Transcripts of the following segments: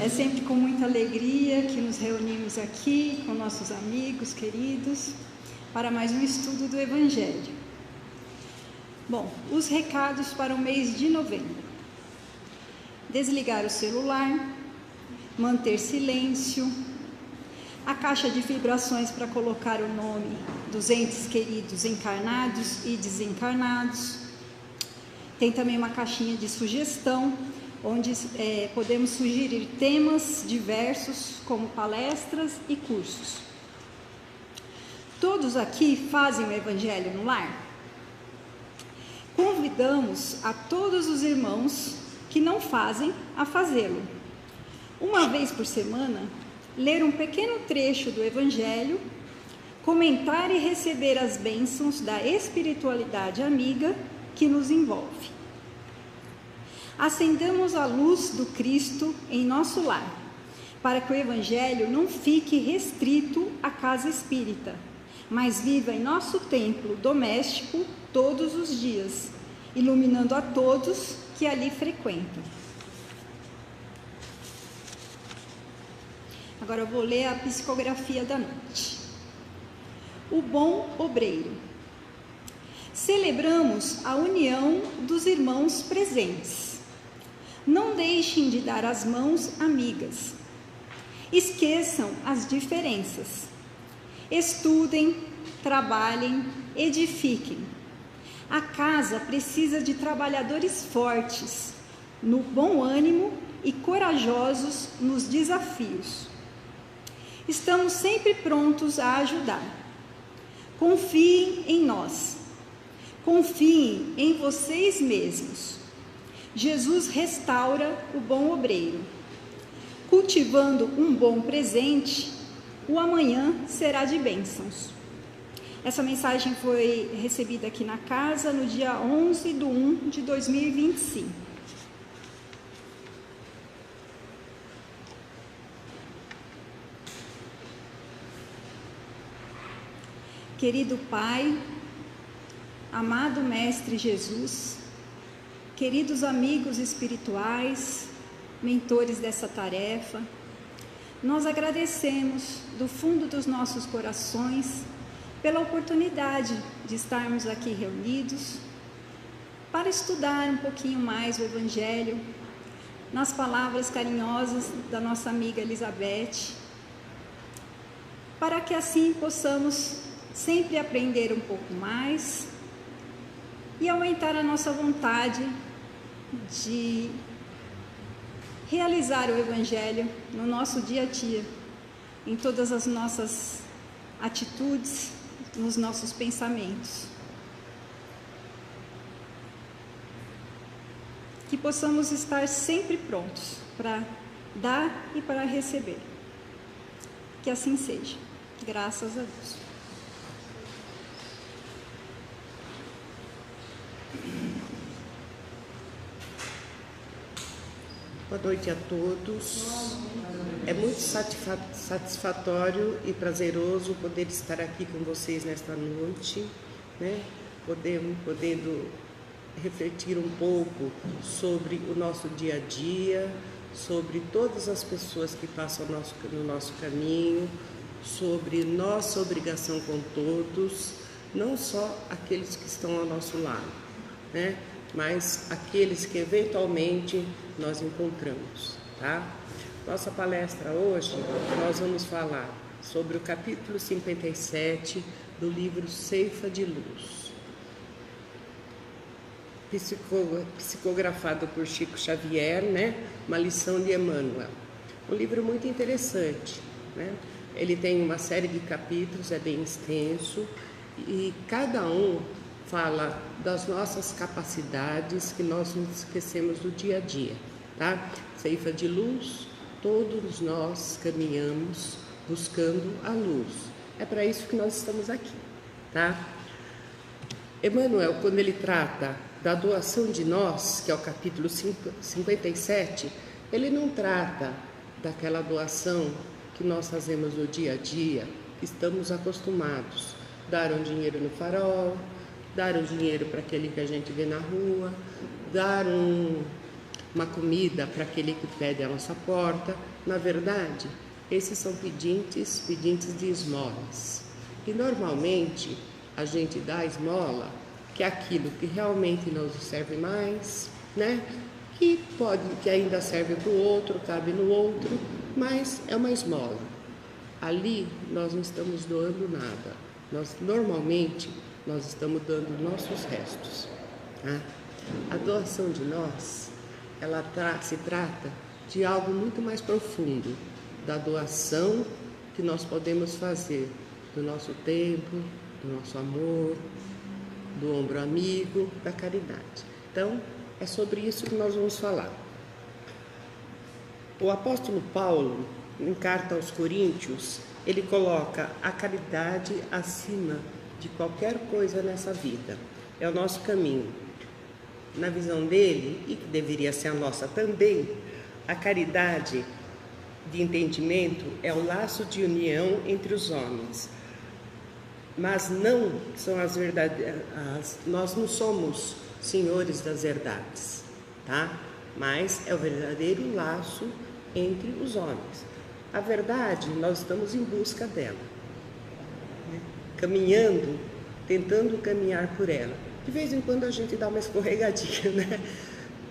É sempre com muita alegria que nos reunimos aqui com nossos amigos queridos para mais um estudo do Evangelho. Bom, os recados para o mês de novembro: desligar o celular, manter silêncio, a caixa de vibrações para colocar o nome dos entes queridos encarnados e desencarnados. Tem também uma caixinha de sugestão, onde podemos sugerir temas diversos, como palestras e cursos. Todos aqui fazem o Evangelho no lar? Convidamos a todos os irmãos que não fazem a fazê-lo. Uma vez por semana, ler um pequeno trecho do Evangelho, comentar e receber as bênçãos da espiritualidade amiga que nos envolve. Acendamos a luz do Cristo em nosso lar, para que o Evangelho não fique restrito à casa espírita, mas viva em nosso templo doméstico todos os dias, iluminando a todos que ali frequentam. Agora eu vou ler a psicografia da noite. O bom obreiro. Celebramos a união dos irmãos presentes. Não deixem de dar as mãos amigas. Esqueçam as diferenças. Estudem, trabalhem, edifiquem. A casa precisa de trabalhadores fortes, no bom ânimo e corajosos nos desafios. Estamos sempre prontos a ajudar. Confiem em nós. Confiem em vocês mesmos. Jesus restaura o bom obreiro. Cultivando um bom presente, o amanhã será de bênçãos. Essa mensagem foi recebida aqui na casa no dia 11/1/2025. Querido Pai, amado Mestre Jesus, queridos amigos espirituais, mentores dessa tarefa, nós agradecemos do fundo dos nossos corações pela oportunidade de estarmos aqui reunidos para estudar um pouquinho mais o Evangelho, nas palavras carinhosas da nossa amiga Elizabeth, para que assim possamos sempre aprender um pouco mais e aumentar a nossa vontade de realizar o Evangelho no nosso dia a dia, em todas as nossas atitudes, nos nossos pensamentos. Que possamos estar sempre prontos para dar e para receber. Que assim seja. Graças a Deus. Boa noite a todos. É muito satisfatório e prazeroso poder estar aqui com vocês nesta noite, né? Podendo refletir um pouco sobre o nosso dia a dia, sobre todas as pessoas que passam no nosso caminho, sobre nossa obrigação com todos, não só aqueles que estão ao nosso lado, né? Mas aqueles que eventualmente nós encontramos, tá? Nossa palestra hoje, nós vamos falar sobre o capítulo 57 do livro Ceifa de Luz, psicografado por Chico Xavier, né? Uma lição de Emmanuel. Um livro muito interessante, né? Ele tem uma série de capítulos, é bem extenso, e cada um fala das nossas capacidades que nós nos esquecemos do dia a dia, tá? Ceifa de luz, todos nós caminhamos buscando a luz. É para isso que nós estamos aqui, tá? Emmanuel, quando ele trata da doação de nós, que é o capítulo 57, ele não trata daquela doação que nós fazemos no dia a dia, que estamos acostumados. Dar um dinheiro no farol, dar o dinheiro para aquele que a gente vê na rua, dar uma comida para aquele que pede a nossa porta. Na verdade, esses são pedintes de esmolas. E normalmente a gente dá esmola, que é aquilo que realmente não nos serve mais, né? Que ainda serve para o outro, cabe no outro, mas é uma esmola. Ali nós não estamos doando nada. Normalmente nós estamos dando nossos restos. Tá? A doação de nós, ela se trata de algo muito mais profundo, da doação que nós podemos fazer do nosso tempo, do nosso amor, do ombro amigo, da caridade. Então, é sobre isso que nós vamos falar. O apóstolo Paulo, em carta aos Coríntios, ele coloca a caridade acima de qualquer coisa nessa vida. É o nosso caminho. Na visão dele, e que deveria ser a nossa também, a caridade de entendimento é o laço de união entre os homens. Mas não são as verdades, nós não somos senhores das verdades, tá? Mas é o verdadeiro laço entre os homens. A verdade, nós estamos em busca dela, né? Caminhando, tentando caminhar por ela. De vez em quando a gente dá uma escorregadinha, né?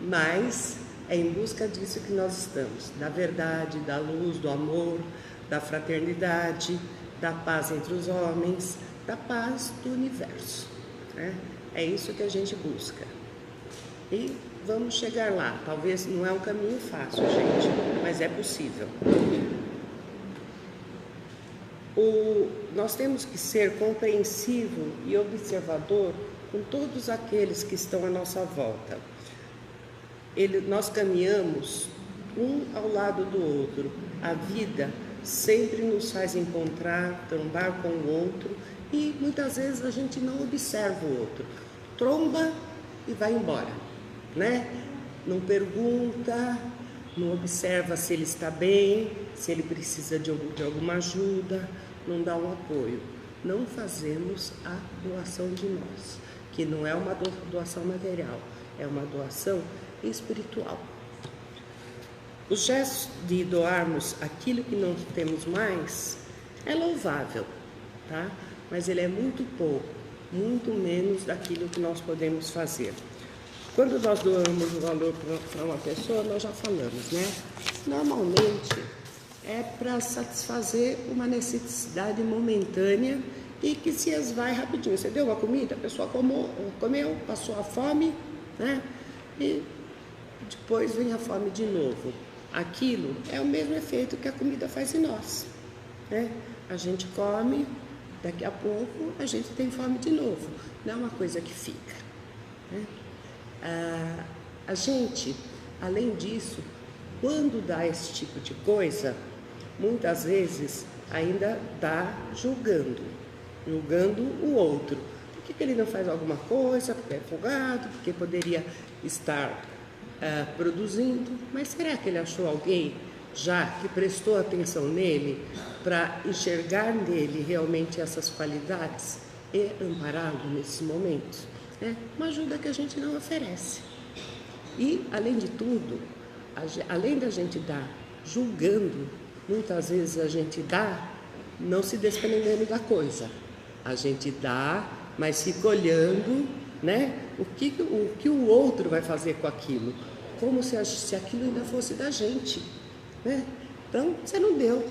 Mas é em busca disso que nós estamos, da verdade, da luz, do amor, da fraternidade, da paz entre os homens, da paz do universo, né? É isso que a gente busca. E vamos chegar lá. Talvez não é um caminho fácil, gente, mas é possível. Nós temos que ser compreensivo e observador com todos aqueles que estão à nossa volta. Nós caminhamos um ao lado do outro. A vida sempre nos faz encontrar, trombar com o outro, e muitas vezes a gente não observa o outro. Tromba e vai embora, né? Não pergunta, não observa se ele está bem, se ele precisa de alguma ajuda, não dá um apoio. Não fazemos a doação de nós, que não é uma doação material, é uma doação espiritual. O gesto de doarmos aquilo que não temos mais é louvável, tá? Mas ele é muito pouco, muito menos daquilo que nós podemos fazer. Quando nós doamos o valor para uma pessoa, nós já falamos, né? Normalmente é para satisfazer uma necessidade momentânea e que se esvai rapidinho. Você deu uma comida, a pessoa comeu, passou a fome, né? E depois vem a fome de novo. Aquilo é o mesmo efeito que a comida faz em nós, né? A gente come, daqui a pouco a gente tem fome de novo. Não é uma coisa que fica, né? A gente, além disso, quando dá esse tipo de coisa, muitas vezes ainda dá julgando o outro. Por que ele não faz alguma coisa? Porque é folgado, porque poderia estar produzindo. Mas será que ele achou alguém já que prestou atenção nele para enxergar nele realmente essas qualidades e ampará-lo nesses momentos? É uma ajuda que a gente não oferece. E, além de tudo, além da gente dar julgando, muitas vezes a gente dá não se desprendendo da coisa. A gente dá, mas fica olhando, né? O que o outro vai fazer com aquilo, como se aquilo ainda fosse da gente, né? Então, você não deu.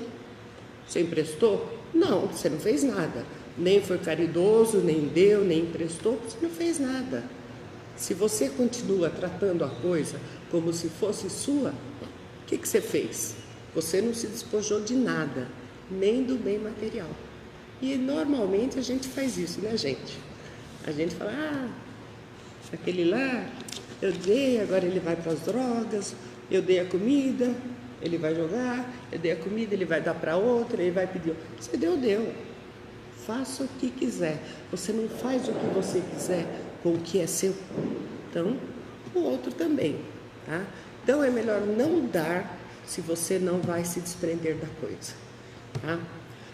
Você emprestou? Não, você não fez nada. Nem foi caridoso, nem deu, nem emprestou, você não fez nada. Se você continua tratando a coisa como se fosse sua, o que você fez? Você não se despojou de nada, nem do bem material. E normalmente a gente faz isso, né, gente? A gente fala, aquele lá, eu dei, agora ele vai para as drogas, eu dei a comida, ele vai jogar, eu dei a comida, ele vai dar para outra, ele vai pedir. Você deu. Faça o que quiser. Você não faz o que você quiser com o que é seu. Então, o outro também, tá? Então, é melhor não dar se você não vai se desprender da coisa, tá?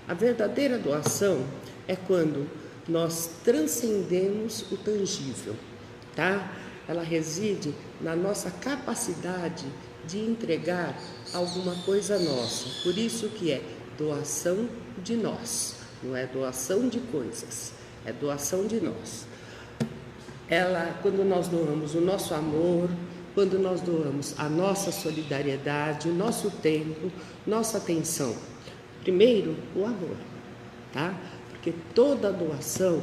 A verdadeira doação é quando nós transcendemos o tangível, tá? ela reside na nossa capacidade de entregar alguma coisa nossa. Por isso que é doação de nós, não é doação de coisas, é doação de nós. Quando nós doamos o nosso amor, quando nós doamos a nossa solidariedade, o nosso tempo, nossa atenção, primeiro o amor, tá? Porque toda doação,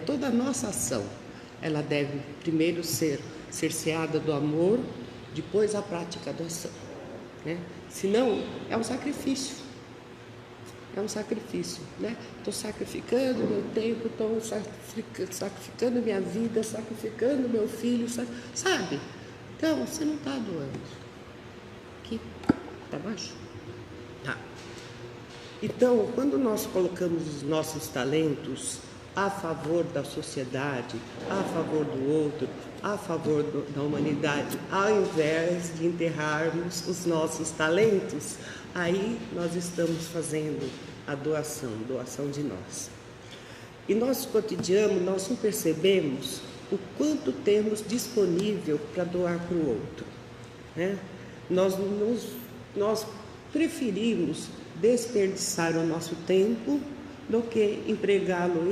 toda a nossa ação, ela deve primeiro ser cerceada do amor, depois a prática da ação, né? Senão é um sacrifício. É um sacrifício, né? Estou sacrificando meu tempo, estou sacrificando minha vida, sacrificando meu filho, sabe? Então, você não está doando. Aqui, está baixo? Tá. Então, quando nós colocamos os nossos talentos a favor da sociedade, a favor do outro, a favor da humanidade, ao invés de enterrarmos os nossos talentos, aí nós estamos fazendo a doação de nós. E nosso cotidiano, nós não percebemos o temos disponível para doar para o outro, né? Nós preferimos desperdiçar o nosso tempo do que empregá-lo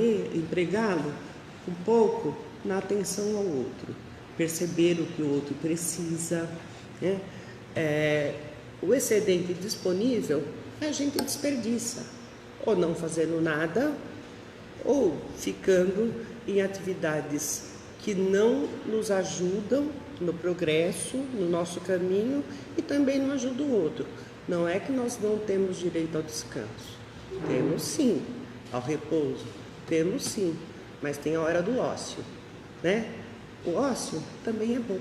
um pouco na atenção ao outro, perceber o que o outro precisa, né? O excedente disponível a gente desperdiça, ou não fazendo nada, ou ficando em atividades que não nos ajudam no progresso, no nosso caminho, e também não ajudam o outro. Não é que nós não temos direito ao descanso, temos sim, ao repouso, temos sim, mas tem a hora do ócio, né? O ócio também é bom.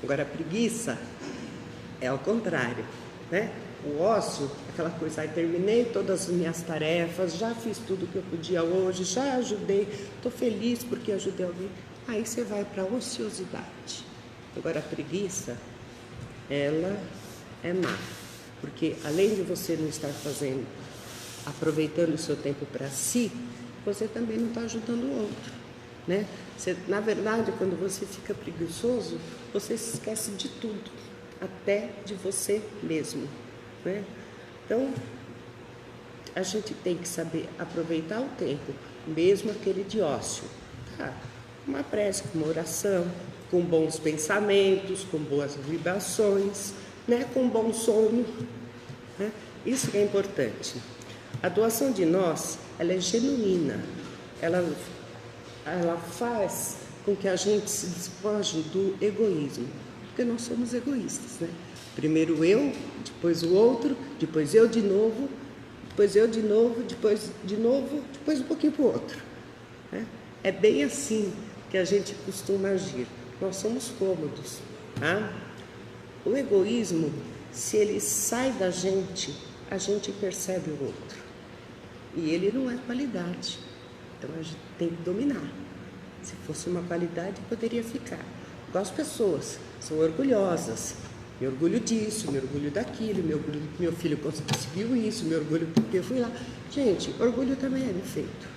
Agora a preguiça é ao contrário, né? O ócio, aquela coisa, terminei todas as minhas tarefas, já fiz tudo que eu podia hoje, já ajudei, estou feliz porque ajudei alguém. Aí você vai para a ociosidade. Agora a preguiça, ela é má, porque além de você não estar aproveitando o seu tempo para si, você também não está ajudando o outro, né? Na verdade, quando você fica preguiçoso, você se esquece de tudo, até de você mesmo, né? Então, a gente tem que saber aproveitar o tempo, mesmo aquele de ócio, tá? Uma prece, uma oração, com bons pensamentos, com boas vibrações, né? Com bom sono, né? Isso que é importante. A doação de nós, ela é genuína, ela faz com que a gente se despoje do egoísmo, porque nós somos egoístas, né? Primeiro eu, depois o outro, depois eu de novo, depois eu de novo, depois de novo, depois um pouquinho para o outro, né? É bem assim que a gente costuma agir. Nós somos cômodos, tá? O egoísmo, se ele sai da gente, a gente percebe o outro. E ele não é qualidade. Então a gente tem que dominar. Se fosse uma qualidade, poderia ficar. Igual as pessoas são orgulhosas. Me orgulho disso, me orgulho daquilo, me orgulho que meu filho conseguiu isso, me orgulho porque eu fui lá. Gente, orgulho também é defeito.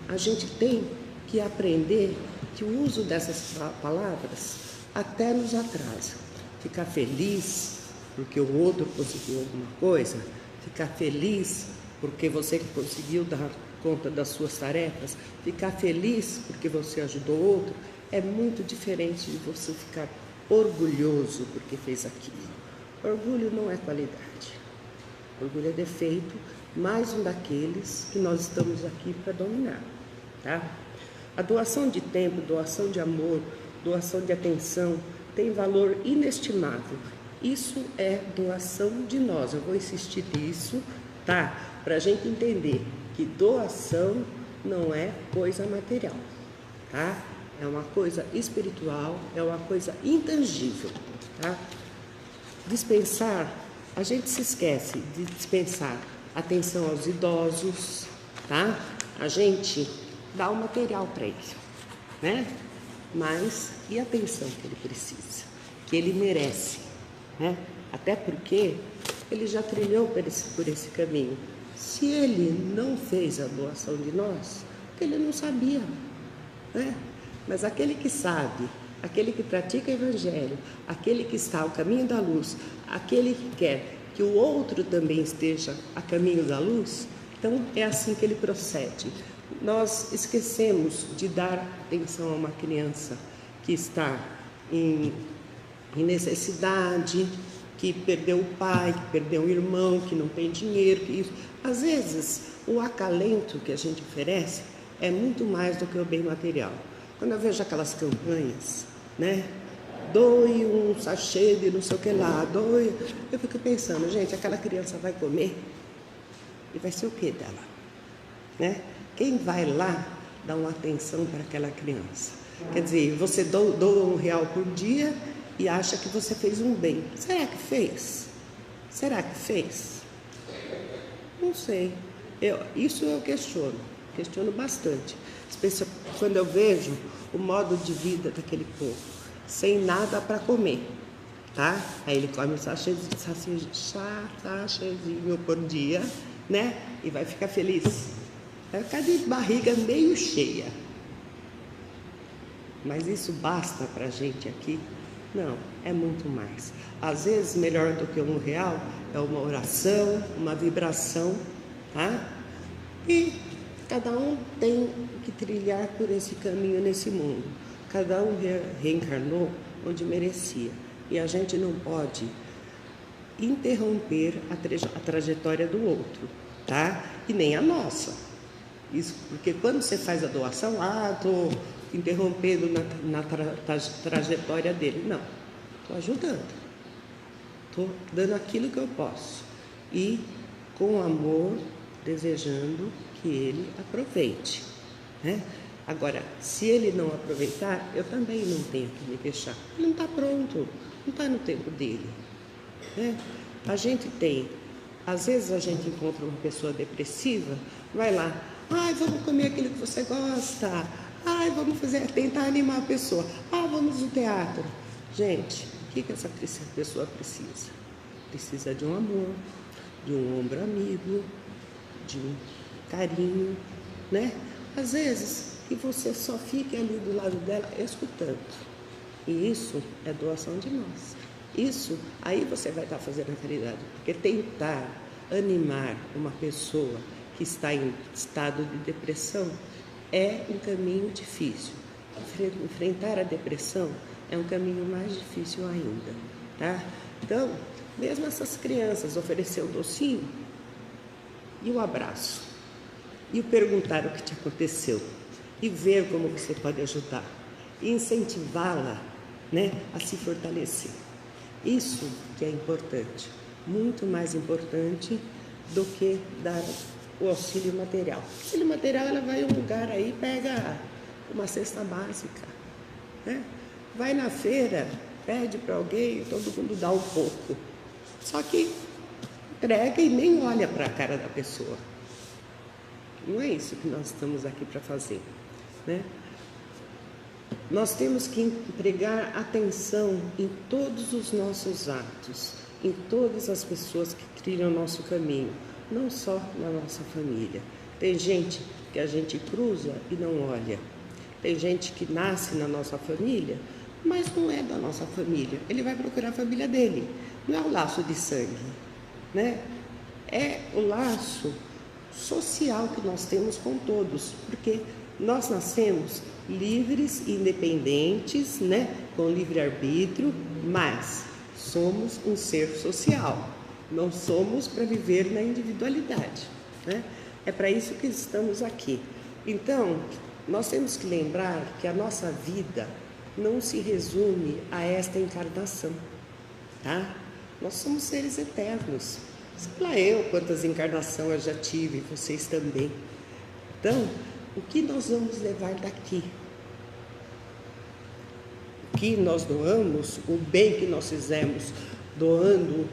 A gente tem que aprender que o uso dessas palavras até nos atrasa. Ficar feliz porque o outro conseguiu alguma coisa, ficar feliz porque você conseguiu dar conta das suas tarefas, ficar feliz porque você ajudou o outro, é muito diferente de você ficar orgulhoso porque fez aquilo. Orgulho não é qualidade. Orgulho é defeito, mais um daqueles que nós estamos aqui para dominar, tá? A doação de tempo, doação de amor, doação de atenção tem valor inestimável. Isso é doação de nós. Eu vou insistir nisso, tá? Para a gente entender que doação não é coisa material, tá? É uma coisa espiritual, é uma coisa intangível, tá? Dispensar, a gente se esquece de dispensar atenção aos idosos, tá? A gente dá o material para ele, né? Mas e a atenção que ele precisa, que ele merece, né? Até porque ele já trilhou por esse caminho. Se ele não fez a doação de nós, ele não sabia, né? Mas aquele que sabe, aquele que pratica o Evangelho, aquele que está ao caminho da luz, aquele que quer que o outro também esteja a caminho da luz, então é assim que ele procede. Nós esquecemos de dar atenção a uma criança que está em necessidade, que perdeu o pai, que perdeu o irmão, que não tem dinheiro. Às vezes, o acalento que a gente oferece é muito mais do que o bem material. Quando eu vejo aquelas campanhas, né? Doe um sachê de não sei o que lá, doe. Eu fico pensando, gente, aquela criança vai comer e vai ser o que dela? Né? Quem vai lá dar uma atenção para aquela criança? Quer dizer, você doa R$1 por dia e acha que você fez um bem. Será que fez? Será que fez? Não sei. Isso eu questiono bastante. Especialmente quando eu vejo o modo de vida daquele povo, sem nada para comer, tá? Aí ele come um sachêzinho por dia, né? E vai ficar feliz. Vai ficar de barriga meio cheia. Mas isso basta para a gente aqui? Não, é muito mais. Às vezes, melhor do que R$1 é uma oração, uma vibração, tá? E cada um tem que trilhar por esse caminho nesse mundo. Cada um reencarnou onde merecia. E a gente não pode interromper a trajetória do outro, tá? E nem a nossa. Isso, porque quando você faz a doação, estou interrompendo na trajetória dele. Não, estou ajudando. Estou dando aquilo que eu posso. E com amor, desejando que ele aproveite, né? Agora, se ele não aproveitar, eu também não tenho que me queixar. Ele não está pronto, não está no tempo dele, né? A gente tem, às vezes a gente encontra uma pessoa depressiva, vai lá, vamos comer aquilo que você gosta, vamos tentar animar a pessoa, vamos no teatro. Gente, o que essa pessoa precisa? Precisa de um amor, de um ombro amigo, de um carinho, né? Às vezes, que você só fique ali do lado dela escutando. E isso é doação de nós. Isso, aí você vai estar fazendo a caridade. Porque tentar animar uma pessoa que está em estado de depressão é um caminho difícil. Enfrentar a depressão é um caminho mais difícil ainda, tá? Então, mesmo essas crianças oferecer o docinho e o abraço, e o perguntar o que te aconteceu, e ver como você pode ajudar, e incentivá-la, né, a se fortalecer. Isso que é importante, muito mais importante do que dar o auxílio material. O auxílio material, ela vai em um lugar aí, pega uma cesta básica, né? Vai na feira, pede para alguém, todo mundo dá um pouco. Só que entrega e nem olha para a cara da pessoa. Não é isso que nós estamos aqui para fazer, né? Nós temos que empregar atenção em todos os nossos atos, em todas as pessoas que trilham o nosso caminho, não só na nossa família. Tem gente que a gente cruza e não olha. Tem gente que nasce na nossa família, mas não é da nossa família. Ele vai procurar a família dele. Não é o laço de sangue, né? É o laço social que nós temos com todos, porque nós nascemos livres, independentes, né? Com livre-arbítrio, mas somos um ser social. Não somos para viver na individualidade, né? É para isso que estamos aqui. Então, nós temos que lembrar que a nossa vida não se resume a esta encarnação, tá? Nós somos seres eternos. Sei lá eu quantas encarnações eu já tive, vocês também. Então, o que nós vamos levar daqui? O que nós doamos, o bem que nós fizemos, doando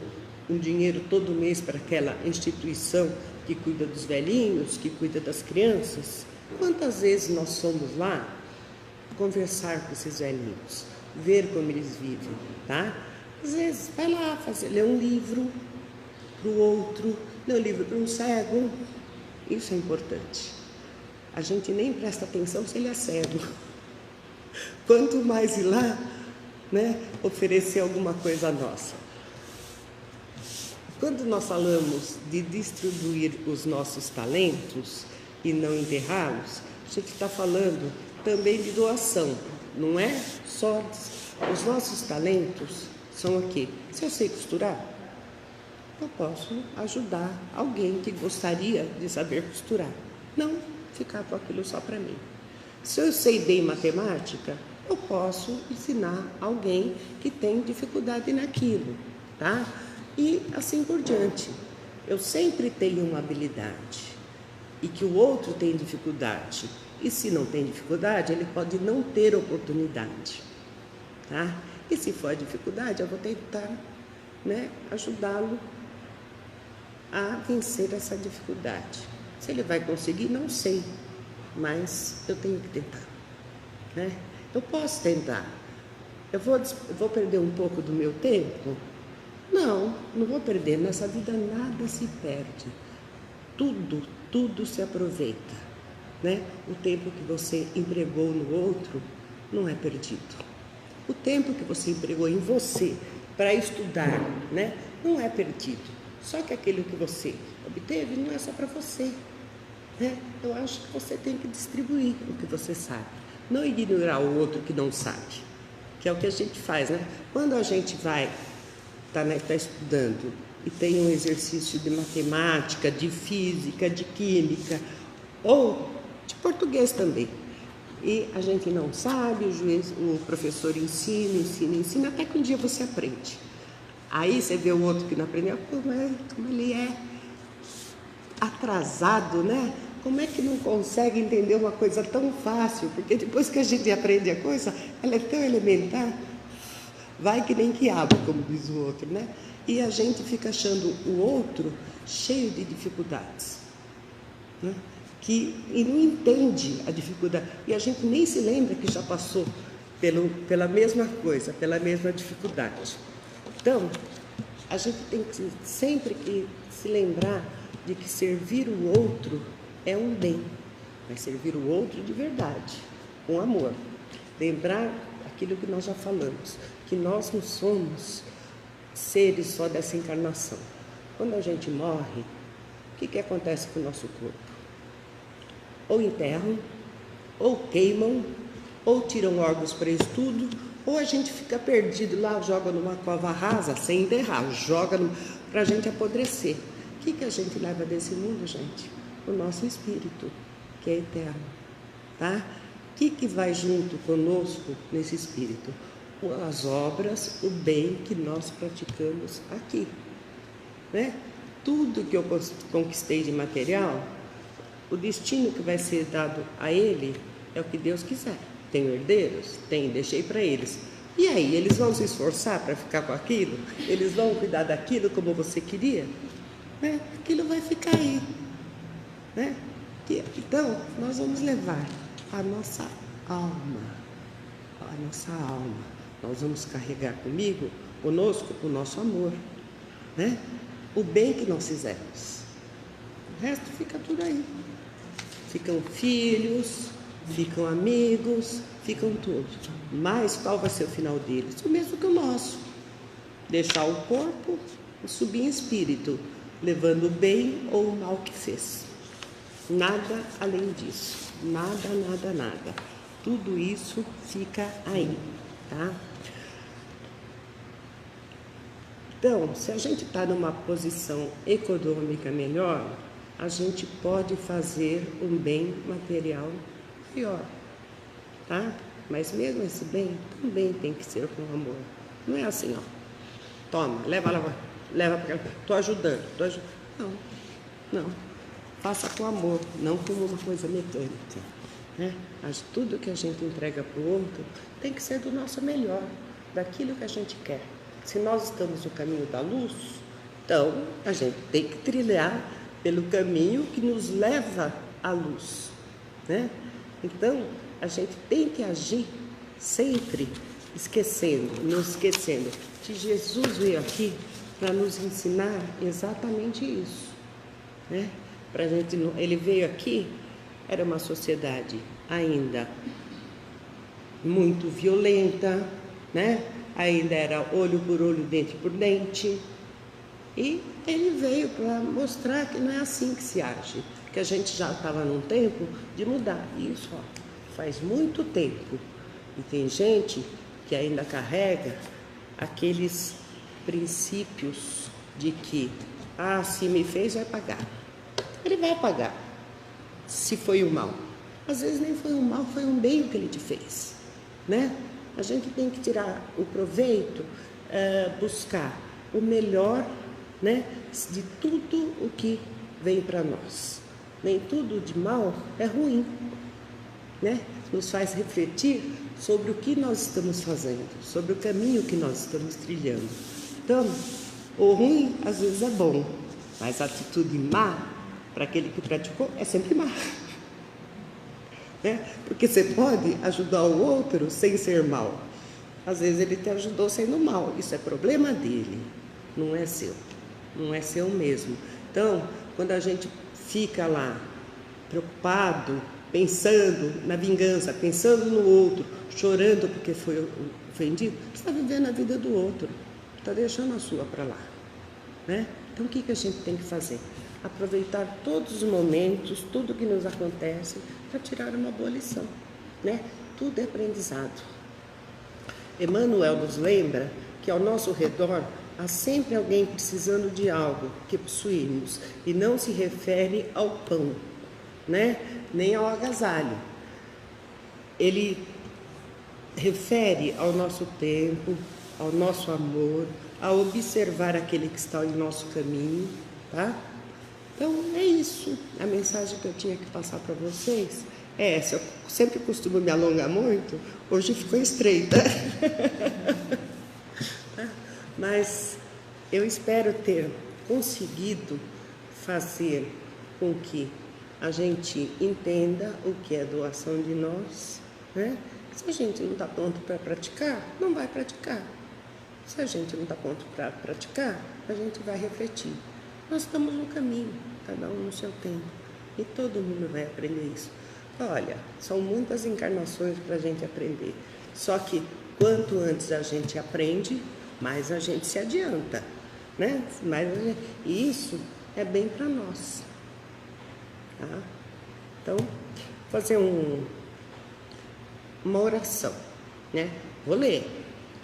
um dinheiro todo mês para aquela instituição que cuida dos velhinhos, que cuida das crianças. Quantas vezes nós fomos lá conversar com esses velhinhos, ver como eles vivem, tá? Às vezes vai lá ler um livro para o outro, ler um livro para um cego. Isso é importante. A gente nem presta atenção se ele é cego. Quanto mais ir lá, né, oferecer alguma coisa nossa. Quando nós falamos de distribuir os nossos talentos e não enterrá-los, a gente está falando também de doação. Não é só os nossos talentos são o quê? Se eu sei costurar, eu posso ajudar alguém que gostaria de saber costurar. Não ficar com aquilo só para mim. Se eu sei bem matemática, eu posso ensinar alguém que tem dificuldade naquilo, tá? E assim por diante. Eu sempre tenho uma habilidade e que o outro tem dificuldade. E se não tem dificuldade, ele pode não ter oportunidade, tá? E se for a dificuldade, eu vou tentar, né, ajudá-lo a vencer essa dificuldade. Se ele vai conseguir, não sei, mas eu tenho que tentar, né? Eu posso tentar. Eu vou perder um pouco do meu tempo? Não vou perder. Nessa vida nada se perde. Tudo se aproveita, né? O tempo que você empregou no outro não é perdido. O tempo que você empregou em você para estudar, né, não é perdido. Só que aquilo que você obteve não é só para você, né? Eu acho que você tem que distribuir o que você sabe. Não ignorar o outro que não sabe, que é o que a gente faz, né? Quando a gente vai tá estudando e tem um exercício de matemática, de física, de química ou de português também, e a gente não sabe, o professor ensina, até que um dia você aprende. Aí você vê o outro que não aprendeu, como ele é atrasado, né? Como é que não consegue entender uma coisa tão fácil? Porque depois que a gente aprende a coisa, ela é tão elementar, vai que nem quiabo, como diz o outro, né? E a gente fica achando o outro cheio de dificuldades, né? E não entende a dificuldade. E a gente nem se lembra que já passou pela mesma coisa, pela mesma dificuldade. Então, a gente tem que sempre que se lembrar de que servir o outro é um bem, mas servir o outro de verdade, com amor. Lembrar aquilo que nós já falamos, que nós não somos seres só dessa encarnação. Quando a gente morre, o que acontece com o nosso corpo? Ou enterram, ou queimam, ou tiram órgãos para estudo, ou a gente fica perdido lá, joga numa cova rasa, sem enterrar, joga para a gente apodrecer. O que a gente leva desse mundo, gente? O nosso espírito, que é eterno, tá? O que vai junto conosco nesse espírito? As obras, o bem que nós praticamos aqui, né? Tudo que eu conquistei de material, o destino que vai ser dado a ele é o que Deus quiser. Tenho herdeiros? Tenho, deixei para eles. E aí, eles vão se esforçar para ficar com aquilo? Eles vão cuidar daquilo como você queria? Né? Aquilo vai ficar aí, né? Então, nós vamos levar a nossa alma. Nós vamos carregar conosco, o nosso amor, né? O bem que nós fizemos. O resto fica tudo aí. Ficam filhos, ficam amigos, ficam tudo. Mas qual vai ser o final deles? O mesmo que o nosso. Deixar o corpo e subir em espírito, levando o bem ou o mal que fez. Nada além disso. Nada. Tudo isso fica aí, tá? Então, se a gente está numa posição econômica melhor, a gente pode fazer um bem material maior, tá? Mas mesmo esse bem também tem que ser com amor. Não é assim, ó. Toma, leva para cá. Estou ajudando. Não. Faça com amor, não como uma coisa mecânica, né? Mas tudo que a gente entrega para o outro tem que ser do nosso melhor, daquilo que a gente quer. Se nós estamos no caminho da luz, então a gente tem que trilhar pelo caminho que nos leva à luz, né? Então, a gente tem que agir sempre nos esquecendo que Jesus veio aqui para nos ensinar exatamente isso, né? Ele veio aqui, era uma sociedade ainda muito violenta, né? Ainda era olho por olho, dente por dente. E ele veio para mostrar que não é assim que se age, que a gente já estava num tempo de mudar. Isso, ó, faz muito tempo. E tem gente que ainda carrega aqueles princípios de que, se me fez, vai pagar. Ele vai pagar, se foi o mal. Às vezes nem foi um mal, foi um bem que ele te fez, né? A gente tem que tirar o proveito, buscar o melhor, né, de tudo o que vem para nós. Nem tudo de mal é ruim, né? Nos faz refletir sobre o que nós estamos fazendo, sobre o caminho que nós estamos trilhando. Então, o ruim às vezes é bom, mas a atitude má para aquele que praticou é sempre má, né? Porque você pode ajudar o outro sem ser mal. Às vezes ele te ajudou sendo mal, isso é problema dele, não é seu, não é seu mesmo. Então, quando a gente fica lá preocupado, pensando na vingança, pensando no outro, chorando porque foi ofendido, você está vivendo a vida do outro, está deixando a sua para lá, né? Então, o que a gente tem que fazer? Aproveitar todos os momentos, tudo que nos acontece, para tirar uma boa lição, né? Tudo é aprendizado. Emmanuel nos lembra que ao nosso redor há sempre alguém precisando de algo que possuímos, e não se refere ao pão, né? Nem ao agasalho. Ele refere ao nosso tempo, ao nosso amor, a observar aquele que está em nosso caminho, tá? Então é isso, a mensagem que eu tinha que passar para vocês é essa. Eu sempre costumo me alongar muito, hoje ficou estreita. Mas eu espero ter conseguido fazer com que a gente entenda o que é doação de nós, né? Se a gente não está pronto para praticar, não vai praticar. Se a gente não está pronto para praticar, a gente vai refletir. Nós estamos no caminho, cada um no seu tempo, e todo mundo vai aprender isso. Olha, são muitas encarnações para a gente aprender. Só que quanto antes a gente aprende, mais a gente se adianta, né? E isso é bem para nós, tá? Então, fazer uma oração, né? Vou ler,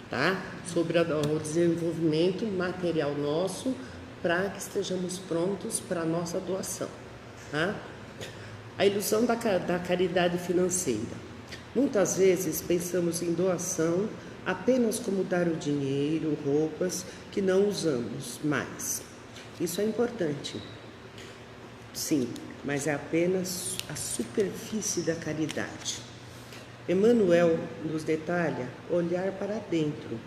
tá? Sobre o desenvolvimento material nosso, para que estejamos prontos para a nossa doação, tá? A ilusão da caridade financeira. Muitas vezes pensamos em doação apenas como dar o dinheiro, roupas que não usamos mais. Isso é importante, sim, mas é apenas a superfície da caridade. Emmanuel nos detalha olhar para dentro.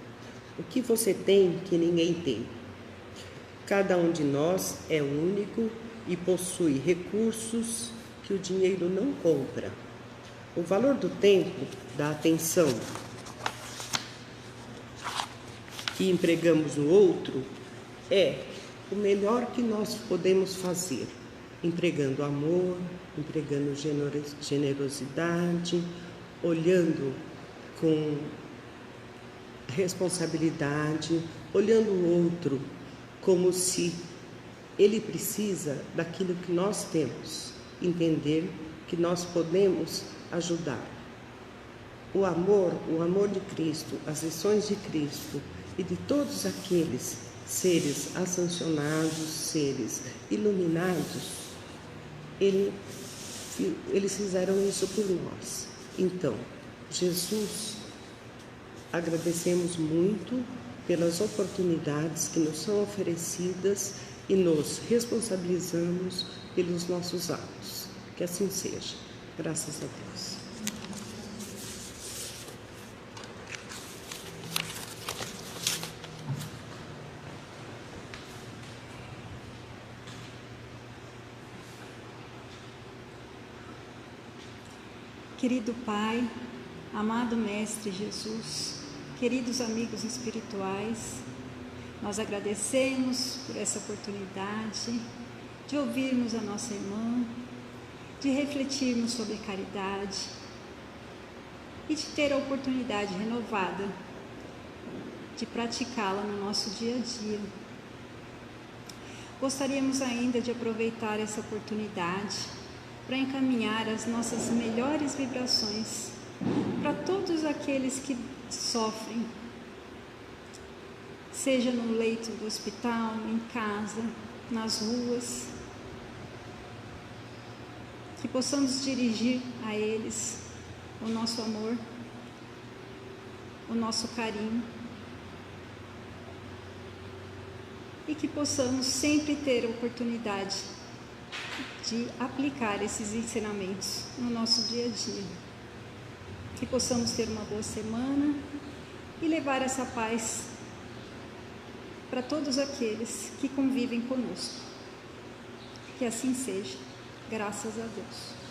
O que você tem que ninguém tem? Cada um de nós é único e possui recursos que o dinheiro não compra. O valor do tempo, da atenção que empregamos no outro é o melhor que nós podemos fazer, empregando amor, empregando generosidade, olhando com responsabilidade, olhando o outro como se ele precisa daquilo que nós temos, entender que nós podemos ajudar. O amor de Cristo, as lições de Cristo e de todos aqueles seres ascensionados, seres iluminados, eles fizeram isso por nós. Então, Jesus, agradecemos muito pelas oportunidades que nos são oferecidas e nos responsabilizamos pelos nossos atos. Que assim seja. Graças a Deus. Querido Pai, amado Mestre Jesus, queridos amigos espirituais, nós agradecemos por essa oportunidade de ouvirmos a nossa irmã, de refletirmos sobre caridade e de ter a oportunidade renovada de praticá-la no nosso dia a dia. Gostaríamos ainda de aproveitar essa oportunidade para encaminhar as nossas melhores vibrações para todos aqueles que sofrem, seja no leito do hospital, em casa, nas ruas, que possamos dirigir a eles o nosso amor, o nosso carinho, e que possamos sempre ter a oportunidade de aplicar esses ensinamentos no nosso dia a dia. Que possamos ter uma boa semana e levar essa paz para todos aqueles que convivem conosco. Que assim seja, graças a Deus.